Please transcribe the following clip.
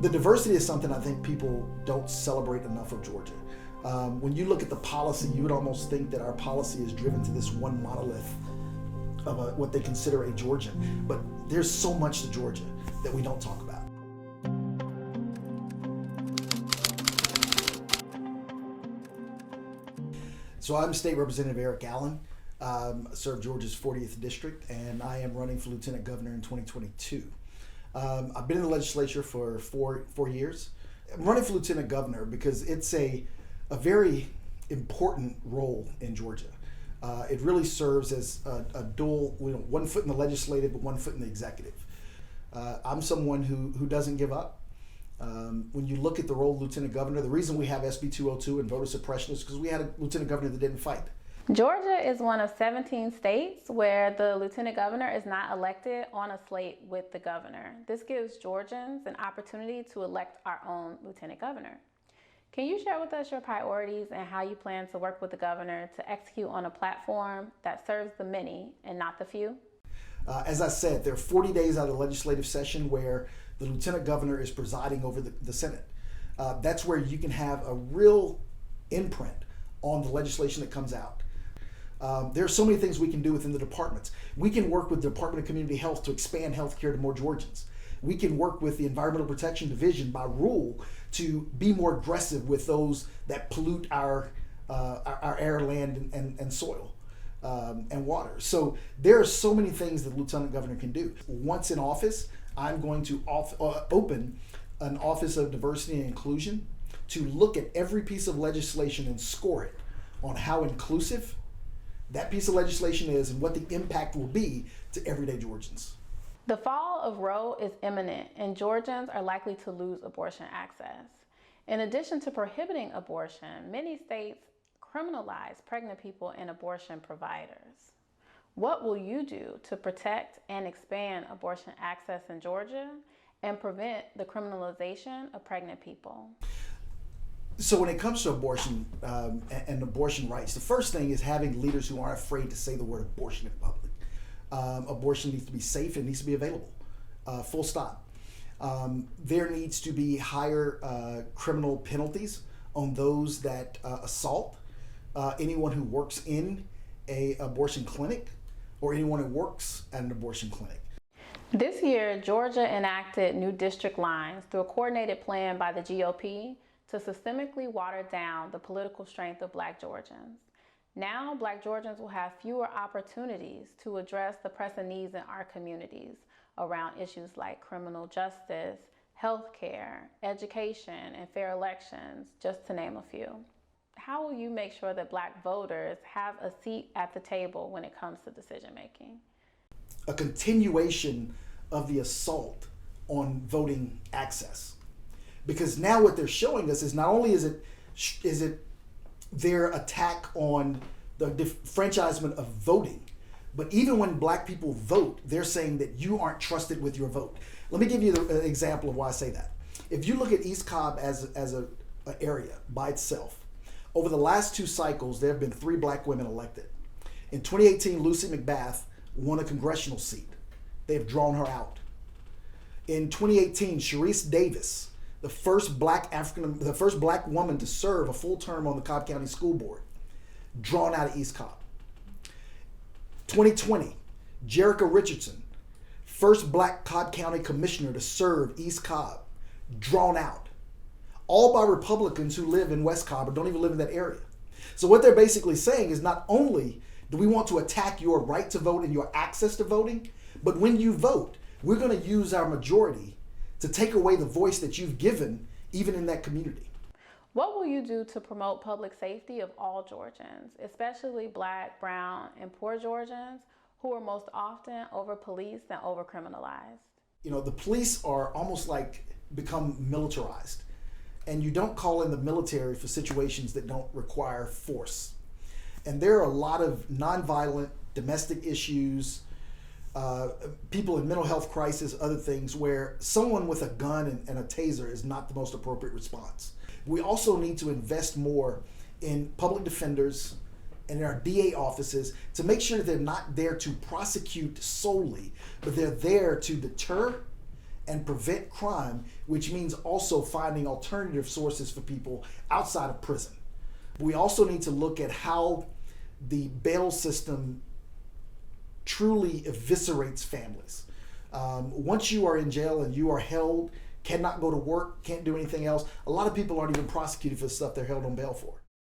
The diversity is something I think people don't celebrate enough of Georgia. When you look at the policy, you would almost think that our policy is driven to this one monolith of what they consider a Georgian. But there's so much to Georgia that we don't talk about. So I'm State Representative Erick Allen, serve Georgia's 40th District, and I am running for Lieutenant Governor in 2022. I've been in the legislature for four years. I'm running for Lieutenant Governor because it's a very important role in Georgia. It really serves as a dual, one foot in the legislative, but one foot in the executive. I'm someone who doesn't give up. When you look at the role of Lieutenant Governor, the reason we have SB 202 and voter suppression is because we had a Lieutenant Governor that didn't fight. Georgia is one of 17 states where the Lieutenant Governor is not elected on a slate with the governor. This gives Georgians an opportunity to elect our own Lieutenant Governor. Can you share with us your priorities and how you plan to work with the governor to execute on a platform that serves the many and not the few? As I said, there are 40 days out of the legislative session where the Lieutenant Governor is presiding over the Senate. That's where you can have a real imprint on the legislation that comes out. There are so many things we can do within the departments. We can work with the Department of Community Health to expand health care to more Georgians. We can work with the Environmental Protection Division by rule to be more aggressive with those that pollute our air, land, and soil and water. So there are so many things that the Lieutenant Governor can do. Once in office, I'm going to open an Office of Diversity and Inclusion to look at every piece of legislation and score it on how inclusive that piece of legislation is and what the impact will be to everyday Georgians. The fall of Roe is imminent, and Georgians are likely to lose abortion access. In addition to prohibiting abortion, many states criminalize pregnant people and abortion providers. What will you do to protect and expand abortion access in Georgia and prevent the criminalization of pregnant people? So when it comes to abortion and abortion rights, the first thing is having leaders who aren't afraid to say the word abortion in public. Abortion needs to be safe and needs to be available, full stop. There needs to be higher criminal penalties on those that assault anyone who works in an abortion clinic or anyone who works at an abortion clinic. This year, Georgia enacted new district lines through a coordinated plan by the GOP to systemically water down the political strength of Black Georgians. Now, Black Georgians will have fewer opportunities to address the pressing needs in our communities around issues like criminal justice, healthcare, education, and fair elections, just to name a few. How will you make sure that Black voters have a seat at the table when it comes to decision making? A continuation of the assault on voting access. Because now what they're showing us is not only is it their attack on the disfranchisement of voting, but even when Black people vote, they're saying that you aren't trusted with your vote. Let me give you an example of why I say that. If you look at East Cobb as an area by itself, over the last 2 cycles, there have been 3 Black women elected. In 2018, Lucy McBath won a congressional seat. They have drawn her out. In 2018, Sharice Davis, the first black woman to serve a full term on the Cobb County School Board, drawn out of East Cobb. 2020, Jerica Richardson, first Black Cobb County Commissioner to serve East Cobb, drawn out. All by Republicans who live in West Cobb or don't even live in that area. So what they're basically saying is not only do we want to attack your right to vote and your access to voting, but when you vote, we're going to use our majority to take away the voice that you've given, even in that community. What will you do to promote public safety of all Georgians, especially Black, brown, and poor Georgians who are most often over-policed and over-criminalized? You know, the police are almost like become militarized, and you don't call in the military for situations that don't require force. And there are a lot of nonviolent domestic issues, people in mental health crisis, other things where someone with a gun and a taser is not the most appropriate response. We also need to invest more in public defenders and in our DA offices to make sure that they're not there to prosecute solely, but they're there to deter and prevent crime, which means also finding alternative sources for people outside of prison. We also need to look at how the bail system truly eviscerates families. Once you are in jail and you are held, cannot go to work, can't do anything else, a lot of people aren't even prosecuted for the stuff they're held on bail for.